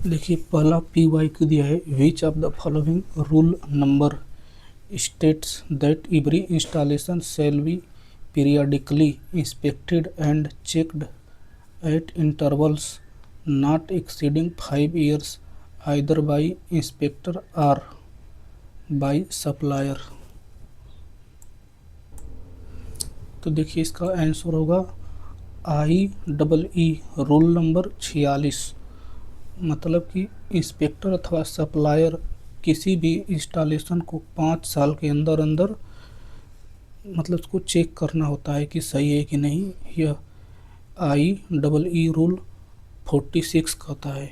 देखिए पहला P Y Q दिया है, which of the following rule number states that every installation shall be periodically inspected and checked eight intervals not exceeding 5 years either by inspector और by supplier. तो देखिए इसका answer होगा IEE rule number 46। मतलब कि inspector अथवा supplier किसी भी इंस्टॉलेशन को 5 साल के अंदर अंदर मतलब उसको चेक करना होता है कि सही है कि नहीं। यह IEE रूल 46 कहता है।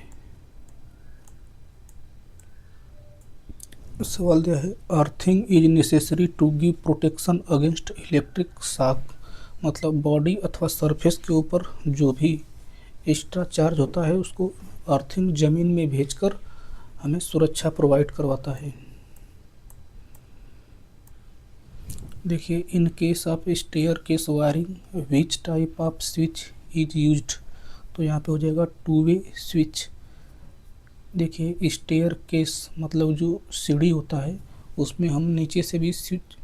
सवाल दिया है, earthing is necessary to give protection against electric shock. मतलब बॉडी अथवा सरफेस के ऊपर जो भी एक्स्ट्रा चार्ज होता है उसको अर्थिंग ज़मीन में भेजकर हमें सुरक्षा प्रोवाइड करवाता है। देखिए in case of stair case wiring which type of switch is used. तो यहाँ पे हो जाएगा 2-वे स्विच। देखिए स्टेयर केस मतलब जो सीढ़ी होता है उसमें हम नीचे से भी स्विच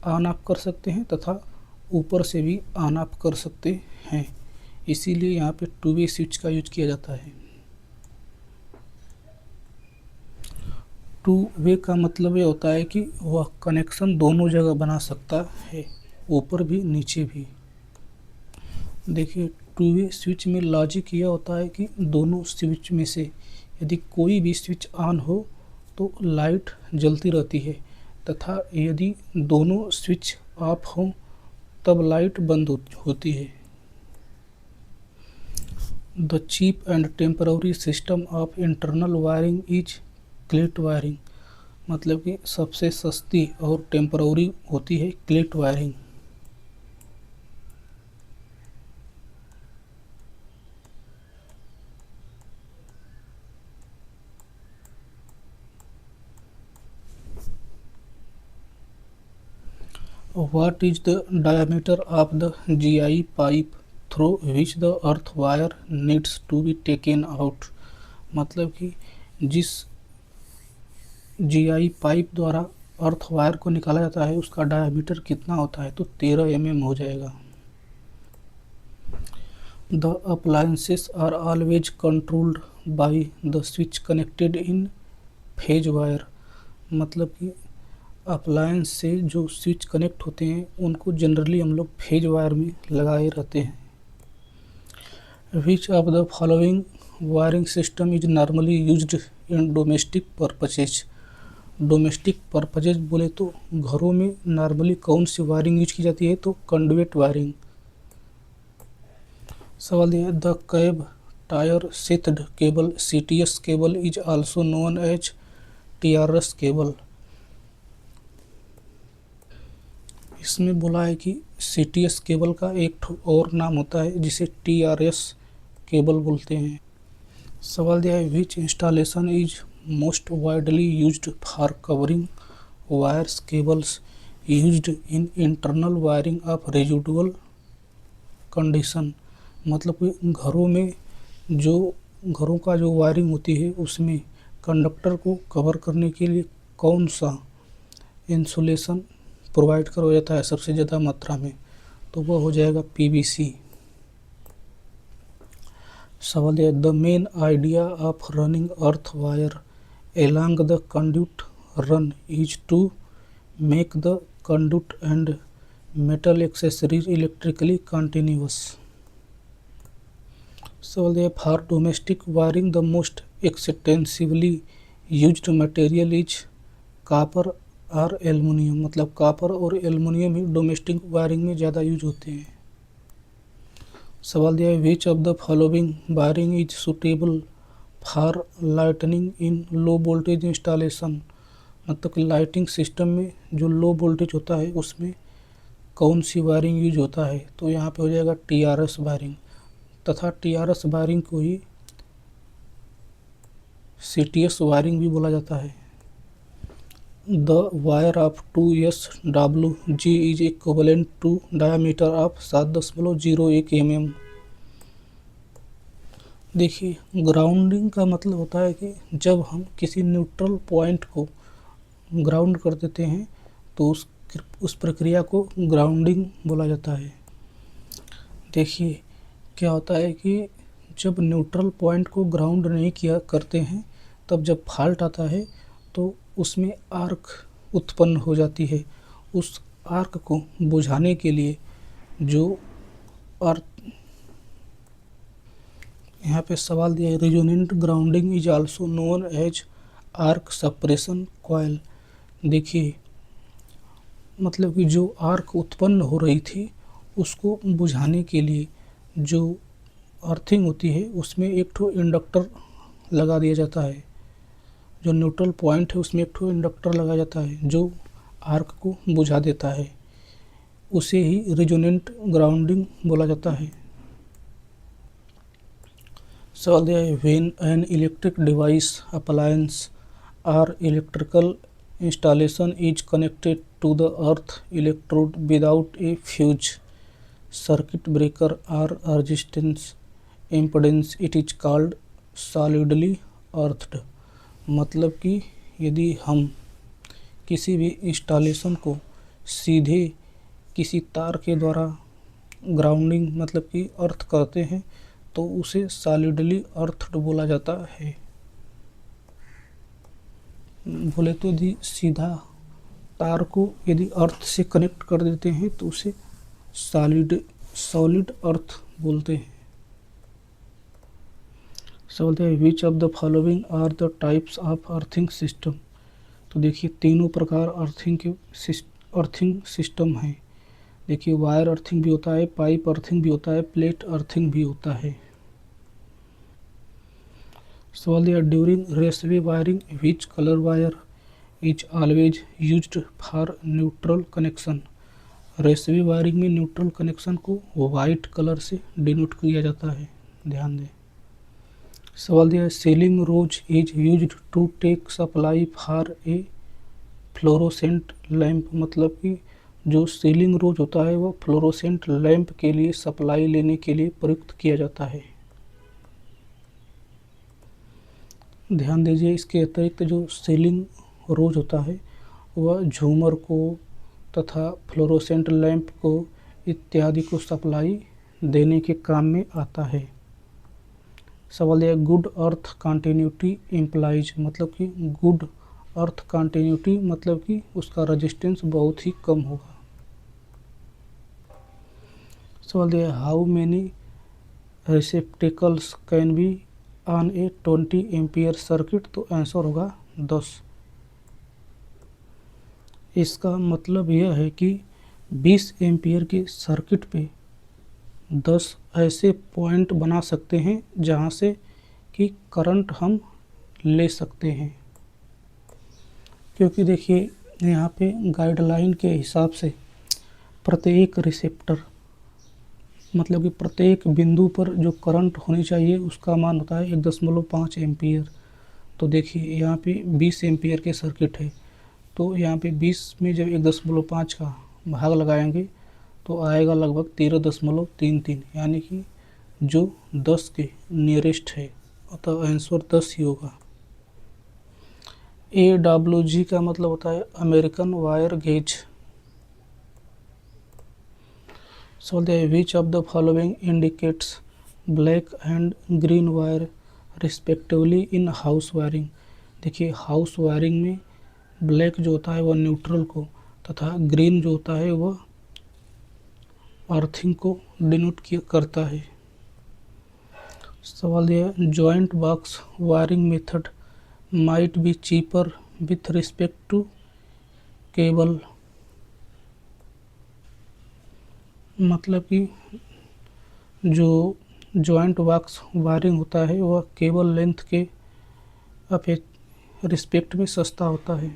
ऑन ऑफ कर सकते हैं तथा ऊपर से भी ऑन ऑफ कर सकते हैं, इसीलिए यहाँ पे 2-वे स्विच का यूज किया जाता है। 2-वे का मतलब ये होता है कि वह कनेक्शन दोनों जगह बना सकता है, ऊपर भी नीचे भी। देखिए 2-वे स्विच में लॉजिक यह होता है कि दोनों स्विच में से यदि कोई भी स्विच ऑन हो तो लाइट जलती रहती है तथा यदि दोनों स्विच ऑफ हो तब लाइट बंद होती है। The cheap and temporary system of internal wiring is cleat wiring. मतलब कि सबसे सस्ती और टेम्पररी होती है cleat wiring. What is the diameter of the GI pipe through which the earth wire needs to be taken out। मतलब कि जिस GI पाइप द्वारा अर्थ वायर को निकाला जाता है उसका डायमीटर कितना होता है, तो 13 mm हो जाएगा। The appliances are always controlled by the switch connected in phase wire। मतलब कि अप्लायंस से जो स्विच कनेक्ट होते हैं उनको जनरली हम लोग फेज वायर में लगाए रहते हैं। विच of the following wiring system is normally used in domestic purposes. Domestic purposes बोले तो घरों में नॉर्मली कौन सी वायरिंग यूज की जाती है, तो कंडुइट वायरिंग। सवाल दिया है, the cab tyre sheathed cable CTS cable is also known as TRS cable. इसमें बोला है कि CTS केबल का एक और नाम होता है जिसे TRS केबल बोलते हैं। सवाल दिया है, which installation is most widely used for covering wires cables used in internal wiring of residual condition. मतलब कि घरों का जो वायरिंग होती है उसमें कंडक्टर को कवर करने के लिए कौन सा इंसुलेशन प्रोवाइड करवाया जाता है सबसे ज़्यादा मात्रा में, तो वह हो जाएगा PVC। सवाल है, the main idea of running earth wire along the conduct run is to make the conduct and metal accessories electrically continuous. सवाल है, for domestic wiring the most extensively used material is copper और aluminium. मतलब copper और aluminium ही domestic wiring में ज़्यादा use होते हैं। सवाल दिया है, which of the following wiring is suitable for lightning in low voltage installation. मतलब कि लाइटिंग सिस्टम में जो लो वोल्टेज होता है उसमें कौन सी वायरिंग यूज होता है, तो यहाँ पे हो जाएगा TRS वायरिंग। तथा TRS वायरिंग को ही CTS वायरिंग भी बोला जाता है। The wire of 2SWG is equivalent to diameter of 7.01 mm। देखिए, ग्राउंडिंग का मतलब होता है कि जब हम किसी न्यूट्रल पॉइंट को ग्राउंड कर देते हैं तो उस प्रक्रिया को ग्राउंडिंग बोला जाता है। देखिए, क्या होता है कि जब न्यूट्रल पॉइंट को ग्राउंड नहीं किया करते हैं, तब जब फॉल्ट आता है तो उसमें आर्क उत्पन्न हो जाती है। उस आर्क को बुझाने के लिए जो अर्थ यहाँ पे सवाल दिया है, resonant grounding is also known as arc suppression coil. देखिए, मतलब कि जो आर्क उत्पन्न हो रही थी उसको बुझाने के लिए जो अर्थिंग होती है उसमें एक ठो इंडक्टर लगा दिया जाता है। जो न्यूट्रल पॉइंट है उसमें एक ठो इंडक्टर लगाया जाता है जो आर्क को बुझा देता है। उसे ही रेजोनेंट ग्राउंडिंग बोला जाता है। सवाल दिया है, when an electric device appliance और electrical installation is connected to the earth electrode without a fuse, circuit breaker or resistance impedance, it is called solidly earthed। मतलब कि यदि हम किसी भी इंस्टॉलेशन को सीधे किसी तार के द्वारा ग्राउंडिंग मतलब कि अर्थ करते हैं तो उसे सॉलिडली अर्थड बोला जाता है। बोले तो यदि सीधा तार को यदि अर्थ से कनेक्ट कर देते हैं तो उसे सॉलिड अर्थ बोलते हैं। सवाल है, which of the following are the types of earthing system. तो देखिए, तीनों प्रकार अर्थिंग सिस्टम हैं। देखिए, वायर अर्थिंग भी होता है, पाइप अर्थिंग भी होता है, प्लेट अर्थिंग भी होता है। सवाल दिया, during raceway wiring which colour wire is always used for neutral connection. Raceway wiring में न्यूट्रल कनेक्शन को वाइट कलर से डिनोट किया जाता है, ध्यान दें। सवाल दिया है, ceiling rose is used to take supply for a fluorescent lamp. मतलब कि जो सीलिंग रोज होता है वह फ्लोरोसेंट लैंप के लिए सप्लाई लेने के लिए प्रयुक्त किया जाता है। ध्यान दीजिए, इसके अतिरिक्त जो सीलिंग रोज होता है वह झूमर को तथा फ्लोरोसेंट लैंप को इत्यादि को सप्लाई देने के काम में आता है। सवाल है, गुड अर्थ कंटिन्यूटी इम्प्लाइज। मतलब कि गुड अर्थ कंटिन्यूटी मतलब कि उसका रेजिस्टेंस बहुत ही कम होगा। सवाल है, how many receptacles can be on A 20 ampere circuit. तो आंसर होगा 10। इसका मतलब यह है कि 20 एम्पियर के सर्किट पे 10 ऐसे पॉइंट बना सकते हैं जहाँ से कि करंट हम ले सकते हैं। क्योंकि देखिए, यहाँ पे गाइडलाइन के हिसाब से प्रत्येक रिसेप्टर मतलब कि प्रत्येक बिंदु पर जो करंट होनी चाहिए उसका मान होता है 1.5 एम्पियर। तो देखिए, यहाँ पे 20 एम्पियर के सर्किट है, तो यहाँ पे 20 में जब 1.5 का भाग लगाएंगे तो आएगा लगभग 13.33, यानी कि जो 10 के नियरेस्ट है, अतः आंसर 10 ही होगा। AWG का मतलब होता है American wire gauge. So which of the following indicates black and green wire respectively in house wiring. देखिए, हाउस वायरिंग में ब्लैक जो होता है वह न्यूट्रल को तथा ग्रीन जो होता है वह अर्थिंग को डिनोट करता है। सवाल यह, joint box wiring method might be cheaper with respect to cable. मतलब कि जो जॉइंट बॉक्स वायरिंग होता है वह केबल लेंथ के रिस्पेक्ट में सस्ता होता है।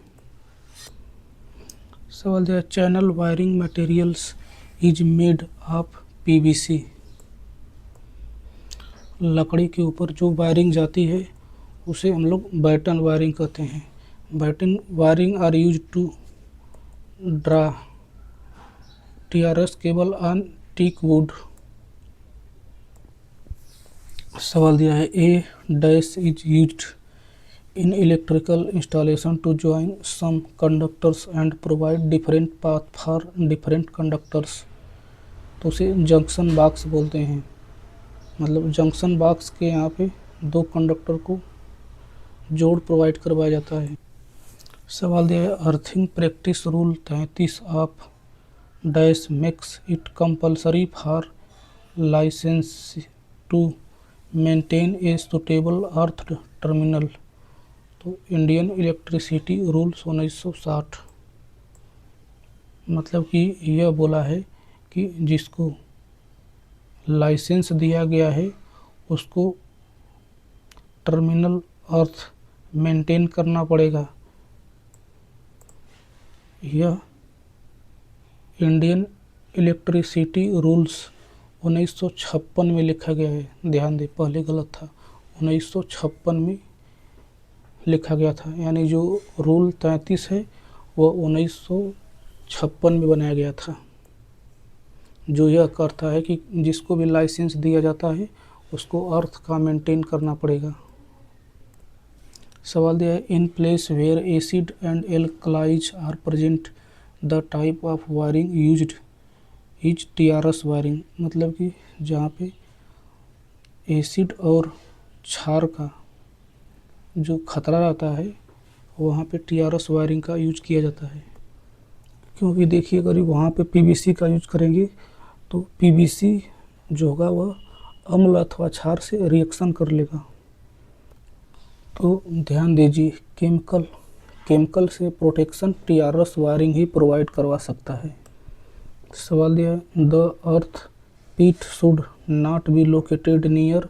सवाल है, channel wiring materials is made of PVC। लकड़ी के ऊपर जो वायरिंग जाती है उसे हम लोग बैटन वायरिंग कहते हैं। Batten wiring are use to draw TRS cable on teak wood. सवाल दिया है a dash is used in electrical installation to join some conductors and provide different path for different conductors. तो उसे junction box बोलते हैं। मतलब junction box के यहाँ पे दो कंडक्टर को जोड़ प्रोवाइड करवाया जाता है। सवाल दिया है earthing practice rule 33 of dash makes it compulsory for license to maintain a suitable earth terminal. तो इंडियन इलेक्ट्रिसिटी रूल्स 1960। मतलब कि यह बोला है कि जिसको लाइसेंस दिया गया है उसको टर्मिनल अर्थ मेंटेन करना पड़ेगा। यह इंडियन इलेक्ट्रिसिटी रूल्स 1956 में लिखा गया है। ध्यान दें, पहले गलत था, 1956 में लिखा गया था। यानी जो रूल 33 है वह 1956 में बनाया गया था, जो यह करता है कि जिसको भी लाइसेंस दिया जाता है उसको अर्थ का मेंटेन करना पड़ेगा। सवाल दिया है in place where acid and alkalies are present the type of wiring used is TRS wiring. मतलब कि जहाँ पे एसिड और क्षार का जो खतरा रहता है वहाँ पे टीआरएस वायरिंग का यूज किया जाता है। क्योंकि देखिए अगर वहाँ पे पीवीसी का यूज करेंगे तो पीवीसी जो होगा वह अम्ल अथवा क्षार से रिएक्शन कर लेगा। तो ध्यान दीजिए, केमिकल से प्रोटेक्शन टीआरएस वायरिंग ही प्रोवाइड करवा सकता है। सवाल दिया है the earth pit should not be located near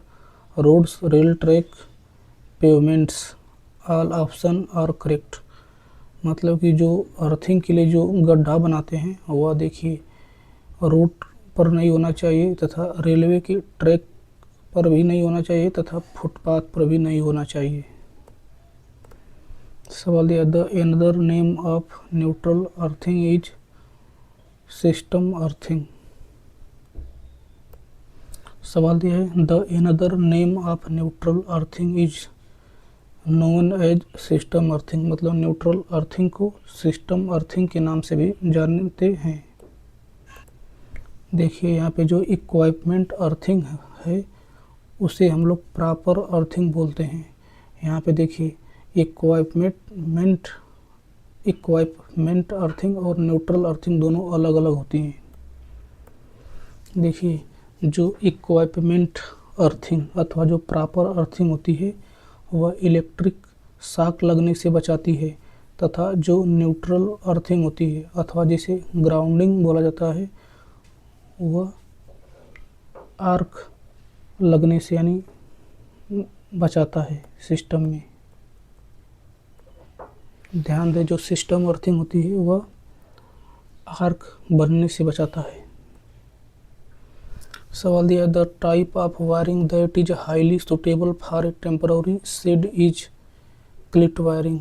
roads rail track pavements all option are correct. मतलब कि जो अर्थिंग के लिए जो गड्ढा बनाते हैं वह देखिए रोड पर नहीं होना चाहिए तथा रेलवे के ट्रैक पर भी नहीं होना चाहिए तथा फुटपाथ पर भी नहीं होना चाहिए। सवाल दिया the another name of neutral earthing is system earthing. सवाल दिया है the another name of neutral earthing is known as system earthing. मतलब न्यूट्रल अर्थिंग को सिस्टम अर्थिंग के नाम से भी जानते हैं। देखिए यहाँ पे जो इक्विपमेंट अर्थिंग है उसे हम लोग प्रॉपर अर्थिंग बोलते हैं। यहाँ पे देखिए इक्विपमेंट अर्थिंग और न्यूट्रल अर्थिंग दोनों अलग अलग होती हैं। देखिए जो इक्विपमेंट अर्थिंग अथवा जो प्रॉपर अर्थिंग होती है वह इलेक्ट्रिक शॉक लगने से बचाती है तथा जो न्यूट्रल अर्थिंग होती है अथवा जिसे ग्राउंडिंग बोला जाता है वह आर्क लगने से यानी बचाता है सिस्टम में। ध्यान दें, जो सिस्टम अर्थिंग होती है वह आर्क बनने से बचाता है। सवाल दिया the type of wiring that is highly suitable for a temporary shed is cleat wiring.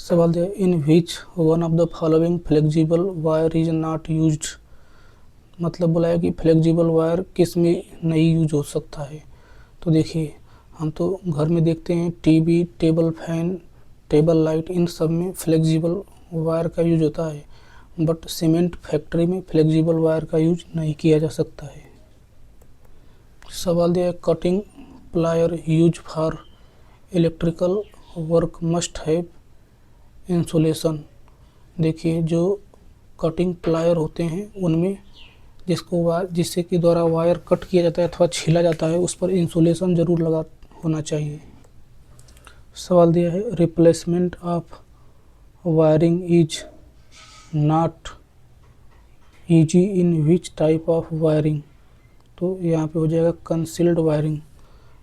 सवाल दिया in which one of the following flexible wire is not used. मतलब बोला है कि फ्लेक्सिबल वायर किस में नहीं यूज हो सकता है। तो देखिए हम तो घर में देखते हैं TV, table fan, table light, इन सब में फ्लेक्सिबल वायर का यूज होता है, बट सीमेंट फैक्ट्री में फ्लेक्सिबल वायर का यूज नहीं किया जा सकता है। सवाल दिया है cutting plier use for electrical work must have insulation. देखिए जो कटिंग प्लायर होते हैं उनमें जिससे कि द्वारा वायर कट किया जाता है अथवा छीला जाता है उस पर इंसुलेशन जरूर लगा होना चाहिए। सवाल दिया है replacement of wiring is not easy in which type of wiring. तो यहाँ पे हो जाएगा कंसील्ड वायरिंग।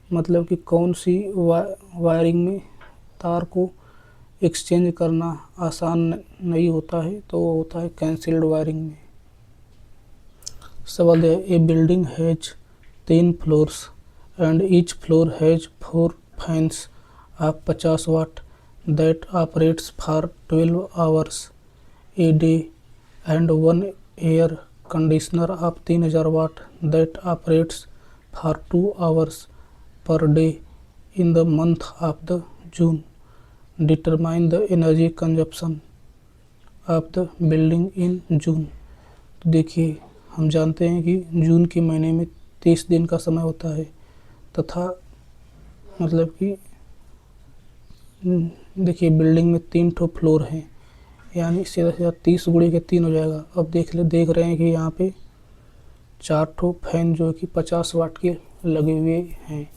मतलब कि कौन सी वायरिंग में तार को एक्सचेंज करना आसान नहीं होता है, तो वो होता है कंसील्ड वायरिंग में। सवाल है a building has 3 floors and each floor has 4 fans of 50 watt that operates for 12 hours a day and 1 air conditioner of 3000 watt that operates for 2 hours per day in the month of the June determine the energy consumption of the building in June. तो देखिए, हम जानते हैं कि जून के महीने में 30 दिन का समय होता है तथा मतलब कि देखिए बिल्डिंग में 3 ठो फ्लोर हैं, यानी सीधा सीधा 30 गुणे के 3 हो जाएगा। अब देख रहे हैं कि यहाँ पे 4 ठो फैन जो कि 50 वाट के लगे हुए हैं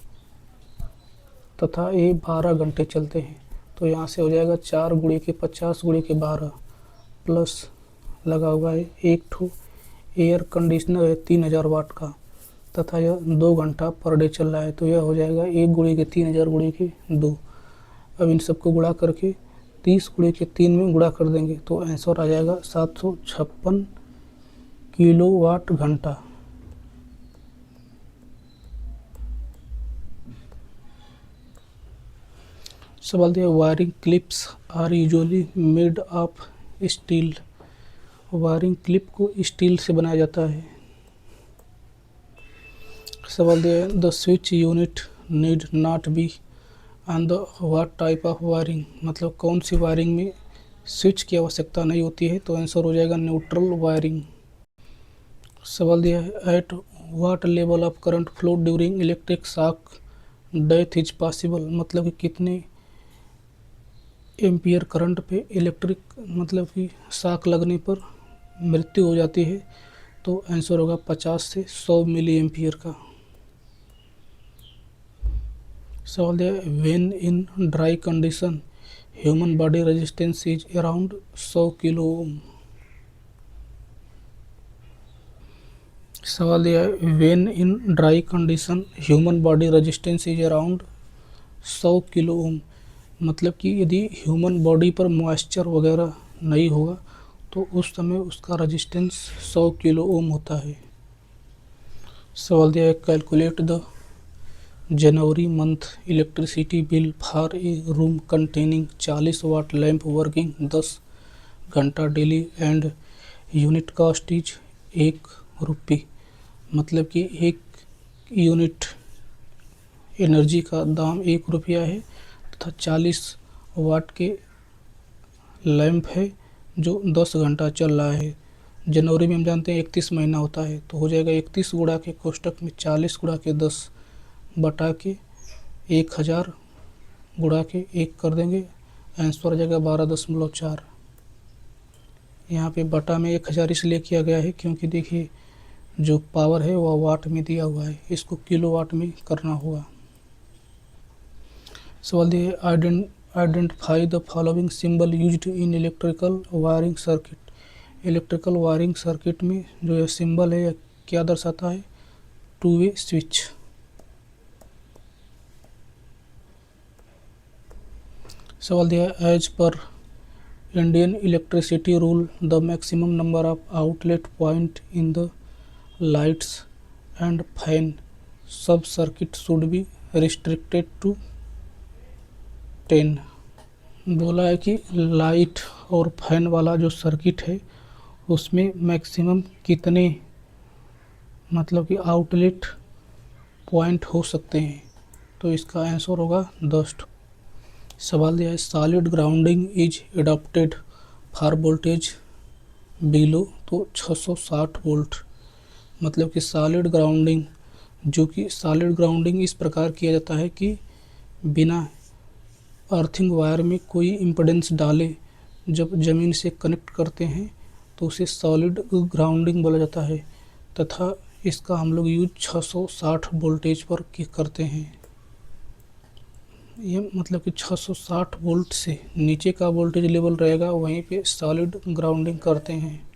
तथा ये 12 घंटे चलते हैं। तो यहाँ से हो जाएगा 4 गुणे के 50 गुणे के 12 प्लस लगा हुआ है 1 ठो एयर कंडीशनर है 3000 वाट का तथा यह 2 घंटा पर डे चल रहा है। तो यह हो जाएगा 1 गुणे के 3000 गुणे के 2। अब इन सबको गुणा करके 30 गुणे के 3 में गुणा कर देंगे तो आंसर आ जाएगा 756 किलोवाट घंटा। सवाल दिया, wiring clips are usually made of steel. Wiring clip को स्टील से बनाया जाता है। सवाल दिया है, the switch unit need not be on the what type of wiring. मतलब कौन सी वायरिंग में स्विच की आवश्यकता नहीं होती है। तो आंसर हो जाएगा न्यूट्रल वायरिंग। सवाल दिया है, at what level of current flow during electric shock death is possible. मतलब कि कितने एम्पियर करंट पे इलेक्ट्रिक मतलब कि शॉक लगने पर मृत्यु हो जाती है। तो आंसर होगा 50 से 100 मिली एम्पियर का। सवाल दिया, when in dry condition human body resistance is around 100 kilo ohm. सवाल दिया है, when in dry condition human body resistance is around 100 kilo ohm. मतलब कि यदि ह्यूमन बॉडी पर मॉइस्चर वगैरह नहीं होगा तो उस समय उसका रेजिस्टेंस 100 किलो ओम होता है। सवाल दिया है, calculate the January month electricity bill for a room containing 40 watt lamp working 10 घंटा daily and unit cost is 1 रुपये। मतलब कि 1 यूनिट एनर्जी का दाम 1 रुपया है तथा 40 वाट के लैंप है जो 10 घंटा चल रहा है। जनवरी में हम जानते हैं 31 महीना होता है। तो हो जाएगा 31 गुणा के कोष्टक में 40 गुणा के 10 बटा के 1000 गुणा के 1 कर देंगे। आंसर आ जाएगा 12.4। यहाँ पे बटा में 1000 इसलिए किया गया है क्योंकि देखिए जो पावर है वह वाट में दिया हुआ है, इसको किलोवाट में करना होगा। सवाल दिए, identify the following symbol used in electrical wiring circuit. Electrical wiring circuit में जो यह सिंबल है यह क्या दर्शाता है? 2 वे स्विच। सवाल दिया, as per Indian electricity rule the maximum number of outlet point in the lights and fan sub circuit should be restricted to 10। बोला है कि लाइट और फैन वाला जो सर्किट है उसमें मैक्सिमम कितने मतलब कि आउटलेट पॉइंट हो सकते हैं। तो इसका आंसर होगा 10। सवाल दिया है, solid grounding is adopted for voltage below तो 660 वोल्ट। मतलब कि सॉलिड ग्राउंडिंग इस प्रकार किया जाता है कि बिना अर्थिंग वायर में कोई इम्पीडेंस डाले जब ज़मीन से कनेक्ट करते हैं तो उसे सॉलिड ग्राउंडिंग बोला जाता है तथा इसका हम लोग यूज 660 वोल्टेज पर करते हैं। ये मतलब कि 660 वोल्ट से नीचे का वोल्टेज लेवल रहेगा वहीं पे सॉलिड ग्राउंडिंग करते हैं।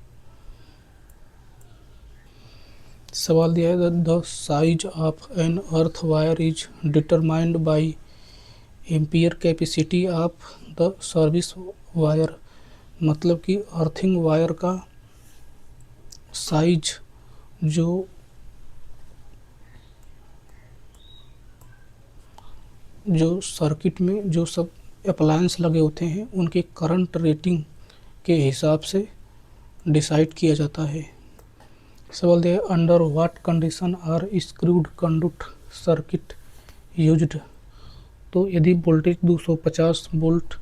सवाल दिया है, the size of an earth wire is determined by ampere capacity of the service wire. मतलब कि अर्थिंग वायर का साइज जो सर्किट में जो सब अप्लायंस लगे होते हैं उनके करंट रेटिंग के हिसाब से डिसाइड किया जाता है। सवाल दिया under what condition are screwed conduct circuit used. तो यदि वोल्टेज 250 वोल्ट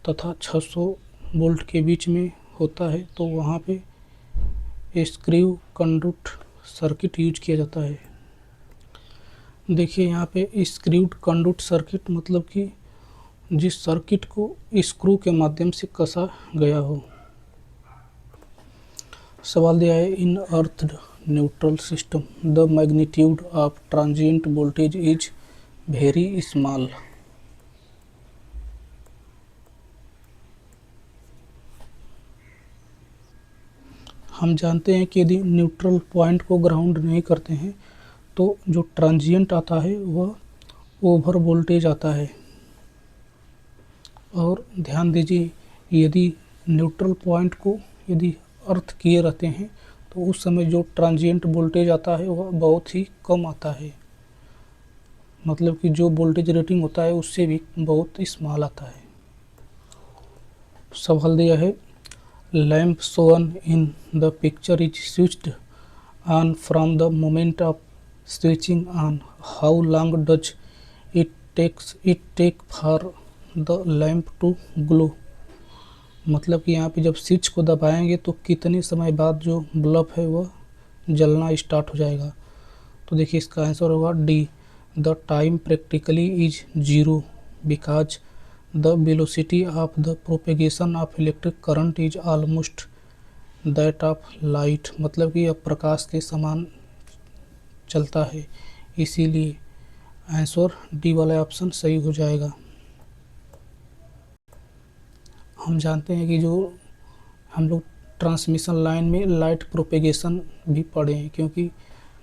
तथा 600 वोल्ट के बीच में होता है तो वहाँ पे स्क्रू कंडक्ट सर्किट यूज किया जाता है। देखिए यहाँ पे स्क्रूड कंडक्ट सर्किट मतलब कि जिस सर्किट को स्क्रू के माध्यम से कसा गया हो। सवाल दिया है in earth neutral system the magnitude of transient voltage is very small. हम जानते हैं कि यदि न्यूट्रल पॉइंट को ग्राउंड नहीं करते हैं तो जो ट्रांजिएंट आता है वह ओवर वोल्टेज आता है। और ध्यान दीजिए यदि न्यूट्रल पॉइंट को यदि अर्थ किए रहते हैं तो उस समय जो ट्रांजिएंट वोल्टेज आता है वह बहुत ही कम आता है, मतलब कि जो वोल्टेज रेटिंग होता है उससे भी बहुत स्मॉल आता है। सवाल दिया है lamp shown in the picture is switched on from the moment of switching on, how long does it take for the lamp to glow. मतलब कि यहाँ पे जब स्विच को दबाएंगे तो कितने समय बाद जो बल्ब है वह जलना स्टार्ट हो जाएगा। तो देखिए इसका आंसर होगा D, the time practically is zero because the velocity of the propagation of electric current is almost that of light. मतलब कि यह प्रकाश के समान चलता है, इसीलिए आंसर डी वाला ऑप्शन सही हो जाएगा। हम जानते हैं कि जो हम लोग ट्रांसमिशन लाइन में लाइट प्रोपेगेशन भी पढ़े हैं, क्योंकि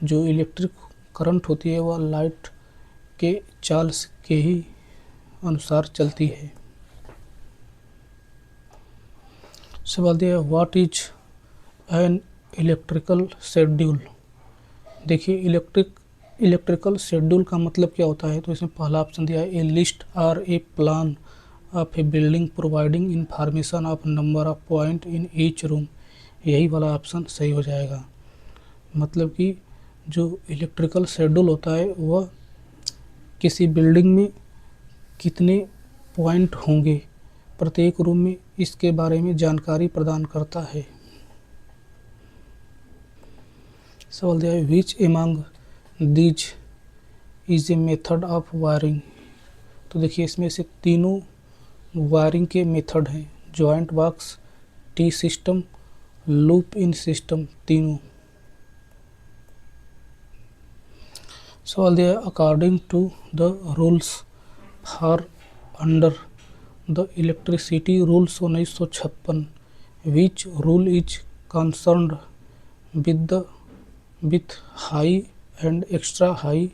जो इलेक्ट्रिक करंट होती है वह लाइट के चाल के ही अनुसार चलती है। सवाल दिया what is an electrical schedule. देखिए इलेक्ट्रिकल शेड्यूल का मतलब क्या होता है, तो इसमें पहला ऑप्शन दिया है ए लिस्ट और a plan of a building providing information of number of point in each room. यही वाला ऑप्शन सही हो जाएगा। मतलब कि जो इलेक्ट्रिकल शेड्यूल होता है वह किसी बिल्डिंग में कितने पॉइंट होंगे प्रत्येक रूम में, इसके बारे में जानकारी प्रदान करता है। सवाल दिया है which among these is a method of wiring. तो देखिए इसमें से तीनों वायरिंग के मेथड हैं, joint box, T system, loop in system, तीनों। सवाल दिया according to the rules for under the electricity rules 1956 which rule is concerned with high and extra high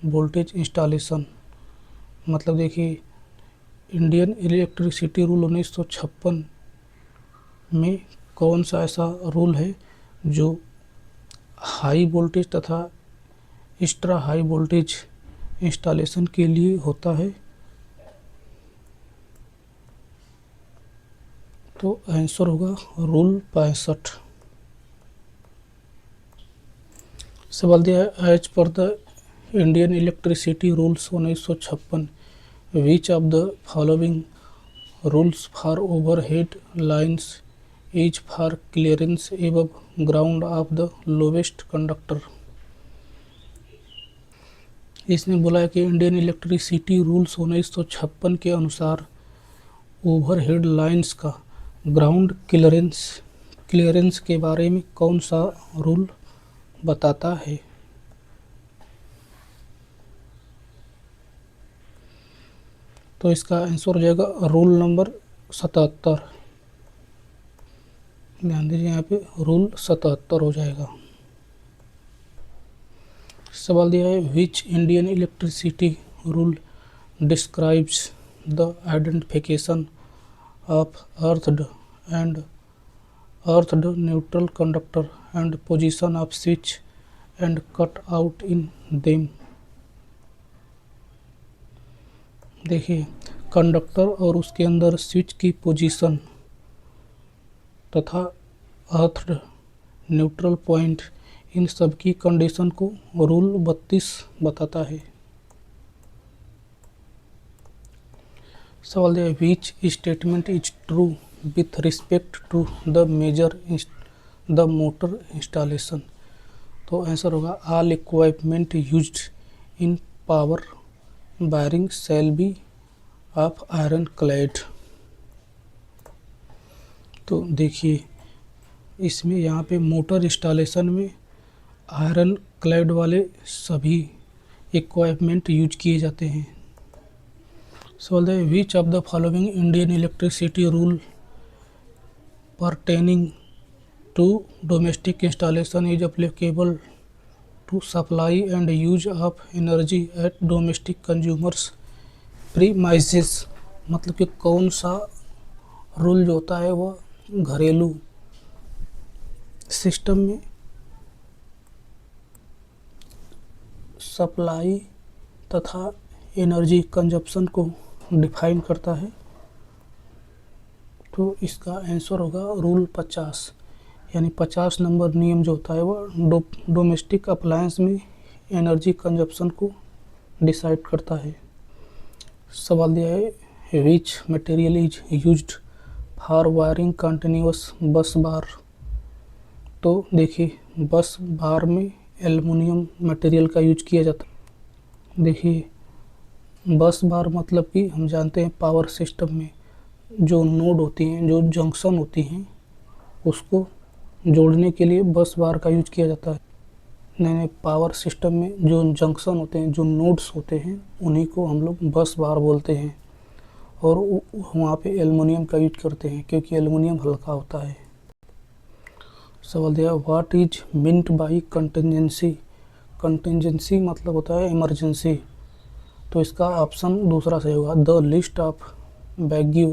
voltage installation. मतलब देखिए इंडियन इलेक्ट्रिसिटी रूल 1956 में कौन सा ऐसा रूल है जो हाई वोल्टेज तथा एक्स्ट्रा हाई वोल्टेज इंस्टॉलेशन के लिए होता है। तो आंसर होगा रूल 65। सवाल दिया है as per the Indian electricity rules 1956 which of the following rules for overhead lines is for clearance above ground of the lowest conductor. इसने बोला है कि इंडियन इलेक्ट्रिसिटी रूल्स 1956 के अनुसार ओवरहेड लाइन्स का ग्राउंड क्लियरेंस के बारे में कौन सा रूल बताता है। तो इसका आंसर हो जाएगा रूल नंबर 77। ध्यान दीजिए यहाँ पे रूल 77 हो जाएगा। सवाल दिया है which Indian electricity rule describes the identification of earthed neutral conductor and position of switch and cut out in them. देखिए कंडक्टर और उसके अंदर स्विच की पोजीशन तथा अर्थड न्यूट्रल पॉइंट, इन सब की कंडीशन को रूल 32 बताता है। सवाल है which statement is true with respect to the major the motor installation. तो आंसर होगा all equipment used in power wiring shall be of iron clad. तो देखिए इसमें यहाँ पे मोटर इंस्टॉलेशन में आयरन क्लैड वाले सभी इक्विपमेंट यूज किए जाते हैं। सवाल है which of the following Indian electricity rule pertaining to domestic installation is applicable to supply and use of energy at domestic consumers premises. मतलब कि कौन सा रूल जो होता है वह घरेलू सिस्टम में सप्लाई तथा एनर्जी कंजप्शन को डिफाइन करता है। तो इसका आंसर होगा रूल 50, यानी 50 नंबर नियम जो होता है वह डोमेस्टिक अप्लायंस में एनर्जी कंजप्शन को डिसाइड करता है। सवाल दिया है which material is used for wiring continuous बस बार। तो देखिए बस बार में एल्युमिनियम मटेरियल का यूज किया जाता है। देखिए बस बार मतलब कि हम जानते हैं पावर सिस्टम में जो नोड होती हैं, जो जंक्शन होती हैं, उसको जोड़ने के लिए बस बार का यूज किया जाता है। नए पावर सिस्टम में जो जंक्शन होते हैं, जो नोड्स होते हैं, उन्हीं को हम लोग बस बार बोलते हैं और वहाँ पे एल्युमिनियम का यूज करते हैं क्योंकि एल्युमिनियम हल्का होता है। सवाल दिया what is meant by contingency. Contingency मतलब होता है इमरजेंसी। तो इसका ऑप्शन दूसरा सही होगा the list of wagyu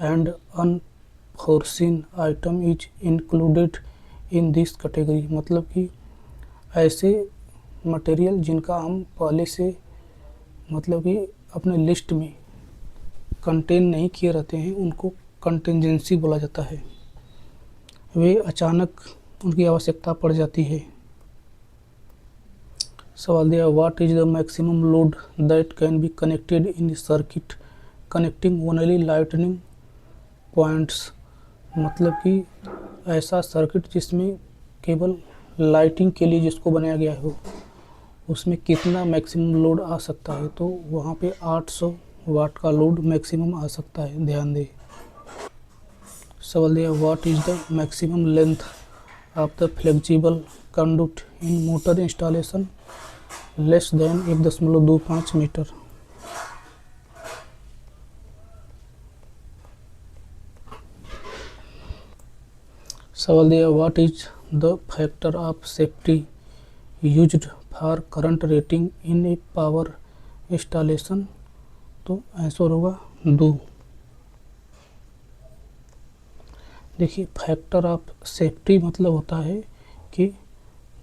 and unforeseen item is included in this category. मतलब कि ऐसे मटेरियल जिनका हम पहले से मतलब कि अपने लिस्ट में कंटेन नहीं किए रहते हैं उनको कंटिजेंसी बोला जाता है। वे अचानक उनकी आवश्यकता पड़ जाती है। सवाल दिया what is the maximum load that can be connected in circuit connecting only lightning points. मतलब कि ऐसा सर्किट जिसमें केवल लाइटिंग के लिए जिसको बनाया गया हो उसमें कितना मैक्सिमम लोड आ सकता है। तो वहाँ पे 800 वाट का लोड मैक्सिमम आ सकता है, ध्यान दें। सवाल दिया what is the maximum length of the flexible conduct in motor installation less than 1.25 metre. सवाल दिया what is the factor of safety used for current rating in a power installation. तो answer होगा 2। देखिए फैक्टर ऑफ सेफ्टी मतलब होता है कि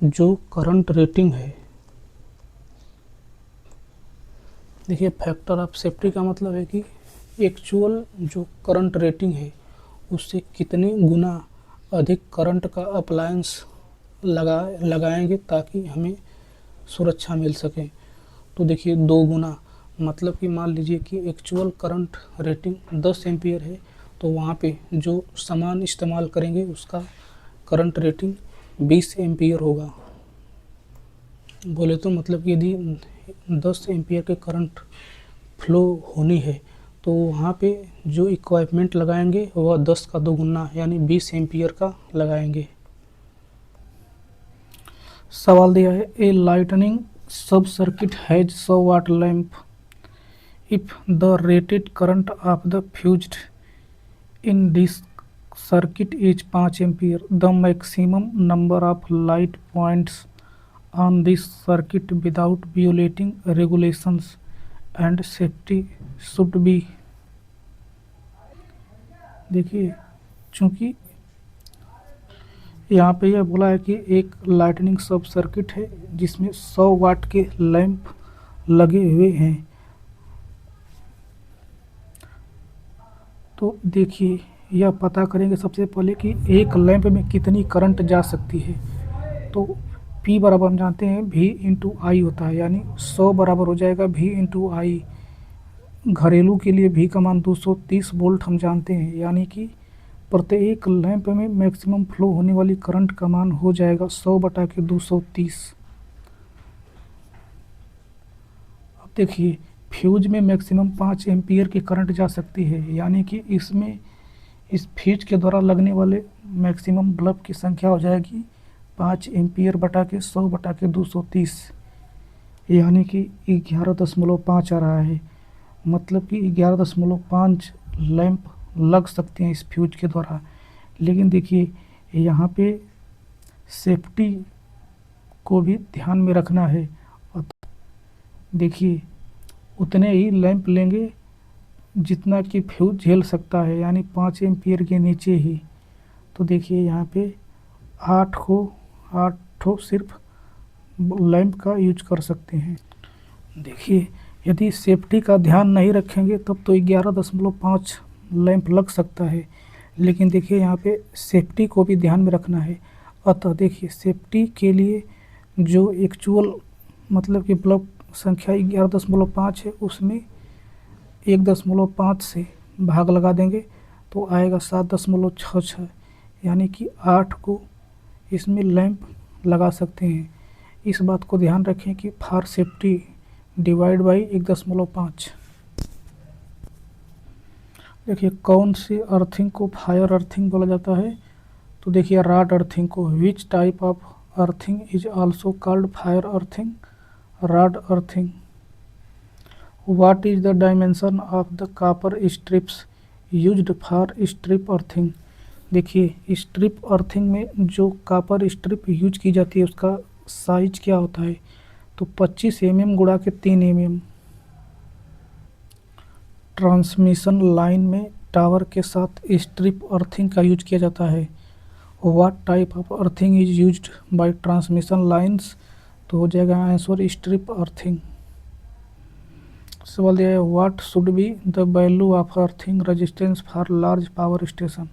जो करंट रेटिंग है, देखिए फैक्टर ऑफ सेफ्टी का मतलब है कि एक्चुअल जो करंट रेटिंग है उससे कितने गुना अधिक करंट का अप्लायंस लगाएंगे ताकि हमें सुरक्षा मिल सके। तो देखिए 2 गुना मतलब कि मान लीजिए कि एक्चुअल करंट रेटिंग 10 एम्पियर है तो वहाँ पे जो सामान इस्तेमाल करेंगे उसका करंट रेटिंग 20 एम्पियर होगा। बोले तो मतलब कि यदि 10 एम्पियर के करंट फ्लो होनी है तो वहाँ पे जो इक्विपमेंट लगाएंगे वह 10 का 2 गुना यानी 20 एम्पियर का लगाएंगे। सवाल दिया है a lightning sub circuit has 100 watt lamp if the rated current of the fused in this circuit is 5 ampere. The maximum number of light points on this circuit without violating regulations and safety should be। देखिए चूँकि यहाँ पे यह बोला है कि एक lightning sub circuit है जिसमें 100 वाट के लैंप लगे हुए हैं। तो देखिए यह पता करेंगे सबसे पहले कि एक लैंप में कितनी करंट जा सकती है। तो P बराबर हम जानते हैं V इंटू आई होता है, यानी 100 बराबर हो जाएगा V इंटू आई। घरेलू के लिए V का मान 230 वोल्ट हम जानते हैं, यानी कि प्रत्येक लैंप में मैक्सिमम फ्लो होने वाली करंट का मान हो जाएगा 100/230। अब देखिए, फ्यूज में मैक्सिमम 5 एम्पियर की करंट जा सकती है, यानी कि इसमें इस फ्यूज के द्वारा लगने वाले मैक्सिमम बल्ब की संख्या हो जाएगी 5 एम्पियर बटा के 100/230, यानी कि 11.5 आ रहा है। मतलब कि 11.5 लैंप लग सकते हैं इस फ्यूज के द्वारा। लेकिन देखिए, यहाँ पे सेफ्टी को भी ध्यान में रखना है। और देखिए, उतने ही लैंप लेंगे जितना कि फ्यूज झेल सकता है, यानी 5 एम्पियर के नीचे ही। तो देखिए, यहाँ पे 8 सिर्फ लैंप का यूज कर सकते हैं। देखिए, यदि सेफ्टी का ध्यान नहीं रखेंगे तब तो 11.5 लैंप लग सकता है। लेकिन देखिए, यहाँ पे सेफ्टी को भी ध्यान में रखना है। अतः देखिए, सेफ्टी के लिए जो एक्चुअल मतलब कि बल्ब संख्या 11.5 है, उसमें 1.5 से भाग लगा देंगे तो आएगा 7.66, यानी कि 8 को इसमें लैंप लगा सकते हैं। इस बात को ध्यान रखें कि फॉर सेफ्टी डिवाइड बाई 1.5। देखिए, कौन सी अर्थिंग को फायर अर्थिंग बोला जाता है? तो देखिए, रॉड अर्थिंग को। विच type of earthing is also called fire earthing? Rod earthing. What is the dimension of the copper strips used for strip earthing? देखिए, स्ट्रिप अर्थिंग में जो कॉपर स्ट्रिप यूज की जाती है उसका साइज क्या होता है? तो 25 mm गुणा के 3 mm। ट्रांसमिशन लाइन में टावर के साथ स्ट्रिप अर्थिंग का यूज किया जाता है। What type of earthing is used by transmission lines? तो हो जाएगा आंसर स्ट्रिप अर्थिंग। सवाल दिया है, what should be the value of earthing resistance for large power station?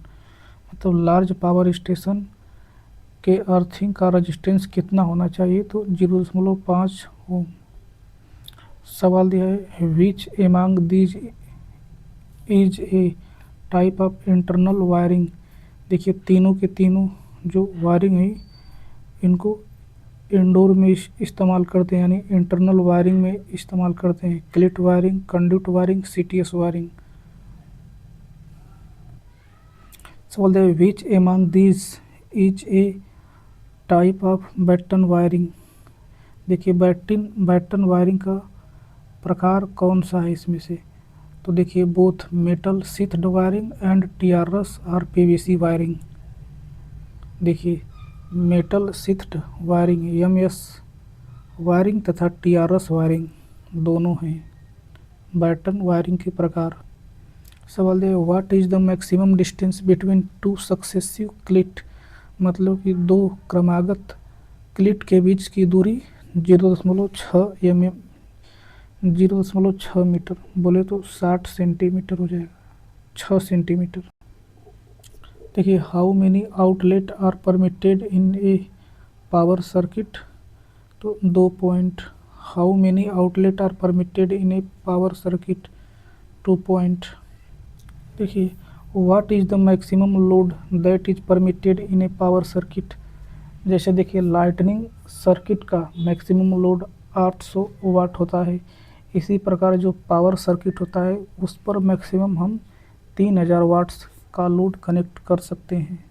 मतलब लार्ज पावर स्टेशन के अर्थिंग का रेजिस्टेंस कितना होना चाहिए? तो 0.5 ओम। सवाल दिया है, which among these is a type of internal wiring? देखिए, तीनों के तीनों जो वायरिंग है इनको इंडोर में इस्तेमाल करते हैं, यानी इंटरनल वायरिंग में इस्तेमाल करते हैं। Cleat wiring, conduit wiring, CTS wiring. सवाल है, which among this is a type of batten wiring? देखिए, बैटन वायरिंग का प्रकार कौन सा है इसमें से? तो देखिए, both metal sheathed wiring and TRS और पीवीसी वायरिंग। देखिए, metal sheathed wiring MS wiring तथा टीआरएस वायरिंग दोनों हैं बैटन वायरिंग के प्रकार। सवाल है, what is the maximum distance between two successive cleat? मतलब कि दो क्रमागत क्लिट के बीच की दूरी 0.6 मीटर, बोले तो 60 सेंटीमीटर हो जाएगा, 6 सेंटीमीटर। देखिए, how many outlet are permitted in a power circuit? तो 2 point. How many outlet are permitted in a power circuit? 2 point. देखिए, what is the maximum load that is permitted in a power circuit? जैसे देखिए, lightning circuit का maximum load 800 watt होता है। इसी प्रकार जो पावर सर्किट होता है उस पर मैक्सिमम हम 3000 वाट्स का लोड कनेक्ट कर सकते हैं।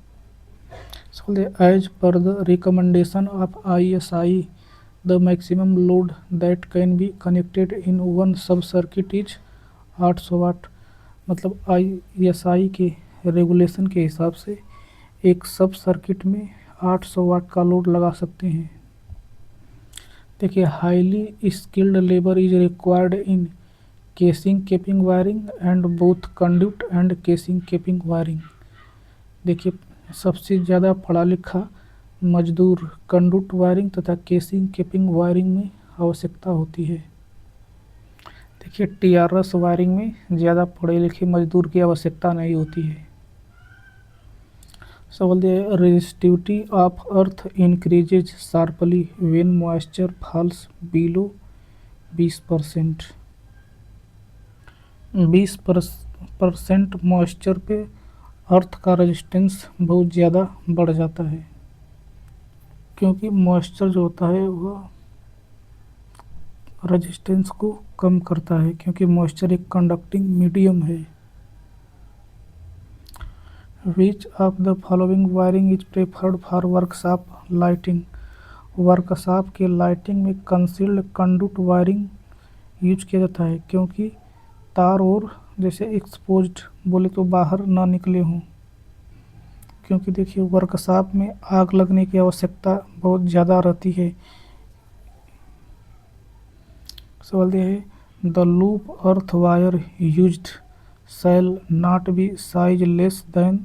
As per the recommendation of ISI the maximum load that can be connected in one sub circuit is 800 watt. मतलब ISI के रेगुलेशन के हिसाब से एक सब सर्किट में 800 वाट का लोड लगा सकते हैं। देखिए, highly skilled labour is required in casing capping wiring and both conduit and casing capping wiring. देखिए, सबसे ज़्यादा पढ़ा लिखा मजदूर कंडक्ट वायरिंग तथा केसिंग केपिंग वायरिंग में आवश्यकता होती है। देखिए, टीआरएस वायरिंग में ज़्यादा पढ़े लिखे मजदूर की आवश्यकता नहीं होती है। सवाल दिया है resistivity of earth increases sharply when moisture falls below 20%। 20% moisture पे अर्थ का रेजिस्टेंस बहुत ज़्यादा बढ़ जाता है, क्योंकि मॉइस्चर जो होता है वह रेजिस्टेंस को कम करता है, क्योंकि मॉइस्चर एक कंडक्टिंग मीडियम है। Which of the following wiring is preferred for workshop lighting. Workshop के लाइटिंग में कंसील्ड कंडक्ट वायरिंग यूज किया जाता है, क्योंकि तार और जैसे एक्सपोज्ड बोले तो बाहर ना निकले हों, क्योंकि देखिए वर्कशॉप में आग लगने की आवश्यकता बहुत ज़्यादा रहती है। सवाल यह है the loop earth wire used shall not be size less than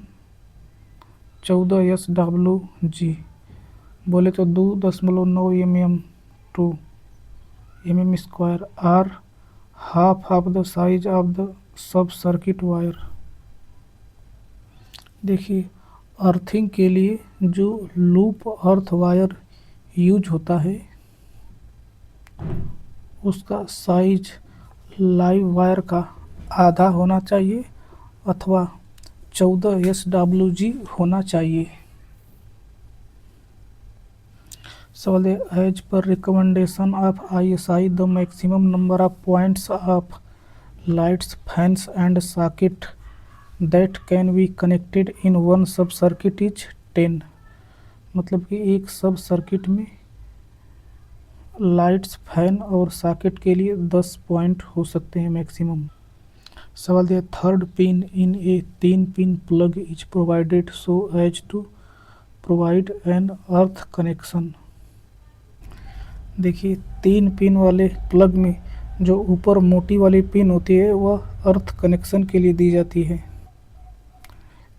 14 SWG बोले तो 2.9 mm to mm² are half of the size of the sub circuit wire. देखिए अर्थिंग के लिए जो लूप अर्थ वायर यूज होता है उसका साइज लाइव वायर का आधा होना चाहिए अथवा 14 SWG होना चाहिए। सवाल है as per recommendation of ISI the maximum number of points of lights fans and socket that can be connected in one sub circuit is 10। मतलब कि एक सब सर्किट में लाइट्स फैन और सॉकेट के लिए 10 पॉइंट हो सकते हैं मैक्सिमम। सवाल दिया third pin in a 3 pin plug is provided so as to provide an earth connection. देखिए 3 पिन वाले प्लग में जो ऊपर मोटी वाली पिन होती है वह अर्थ कनेक्शन के लिए दी जाती है।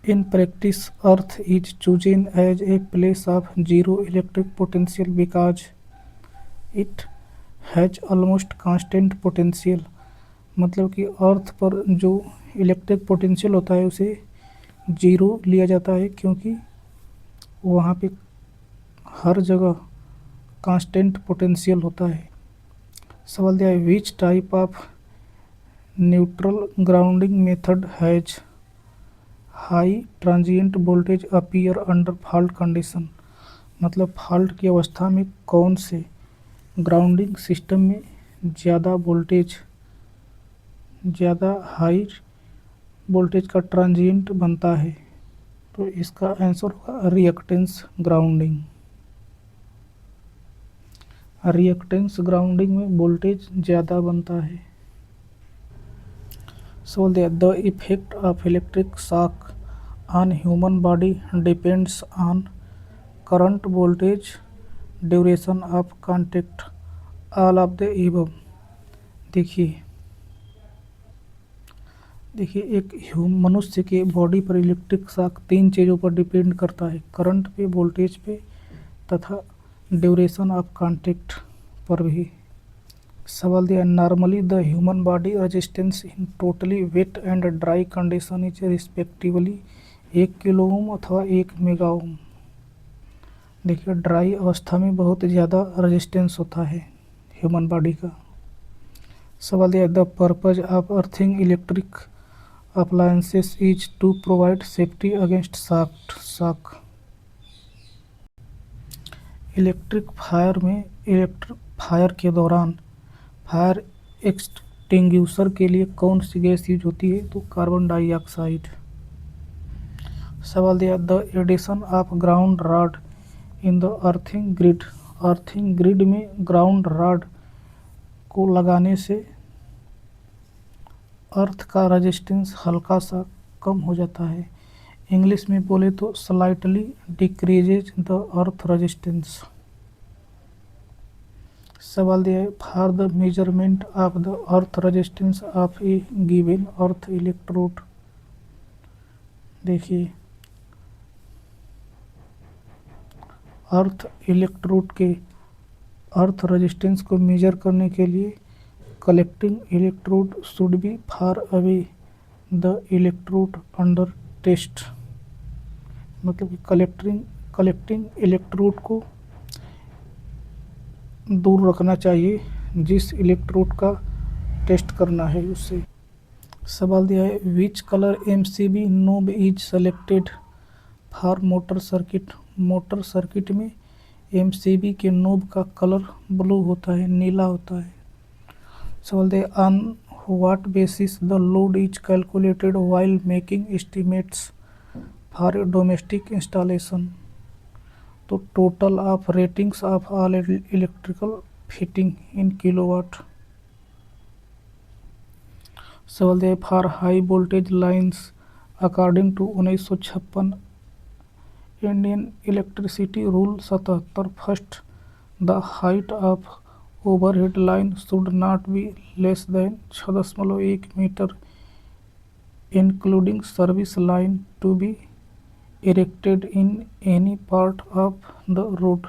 In practice earth is chosen as a place of zero electric potential because it has almost constant potential. मतलब कि अर्थ पर जो इलेक्ट्रिक पोटेंशियल होता है उसे जीरो लिया जाता है, क्योंकि वहाँ पे हर जगह कांस्टेंट पोटेंशियल होता है। सवाल दिया है विच type of neutral grounding method has high transient voltage appear under fault condition. मतलब फॉल्ट की अवस्था में कौन से ग्राउंडिंग सिस्टम में ज़्यादा हाई वोल्टेज का ट्रांजिएंट बनता है। तो इसका आंसर होगा रिएक्टेंस ग्राउंडिंग। रिएक्टेंस ग्राउंडिंग में वोल्टेज ज़्यादा बनता है। So the effect of electric shock on human body depends on current voltage duration of contact all of the above. देखिए एक मनुष्य के बॉडी पर इलेक्ट्रिक शॉक 3 चीज़ों पर डिपेंड करता है, करंट पे, वोल्टेज पे तथा ड्यूरेशन ऑफ कॉन्टैक्ट पर भी। सवाल दिया normally the human body resistance in totally wet and dry condition is respectively 1 kilo ohm अथवा 1 मेगा ओम। देखिए ड्राई अवस्था में बहुत ज़्यादा रेजिस्टेंस होता है ह्यूमन बॉडी का। सवाल दिया the purpose of earthing electric appliances is to provide safety against shock. Electric fire के दौरान फायर एक्सटिंग्यूशर के लिए कौन सी गैस यूज होती है? तो कार्बन डाइऑक्साइड। सवाल दिया the addition of ground rod in the earthing grid. Earthing grid में ग्राउंड रॉड को लगाने से अर्थ का रेजिस्टेंस हल्का सा कम हो जाता है। इंग्लिश में बोले तो slightly decreases the earth resistance. सवाल दिया है for the measurement of the earth resistance of A given earth electrode. देखिए अर्थ इलेक्ट्रोड के अर्थ रेजिस्टेंस को मेजर करने के लिए collecting electrode should be far away the electrode under test. मतलब कि कलेक्टिंग इलेक्ट्रोड को दूर रखना चाहिए जिस इलेक्ट्रोड का टेस्ट करना है उससे। सवाल दिया है which colour MCB knob is selected for motor circuit. Motor circuit में एमसीबी के नोब का कलर ब्लू होता है, नीला होता है। सवाल दिया on what basis the load is calculated while making estimates for domestic installation. तो total of ratings of all electrical fitting in kilowatt. सवाल दिया for high voltage lines according to 1956 Indian electricity rule 77 first the height of overhead line should not be less than 6.1 meter including service line to be erected in any part of the road।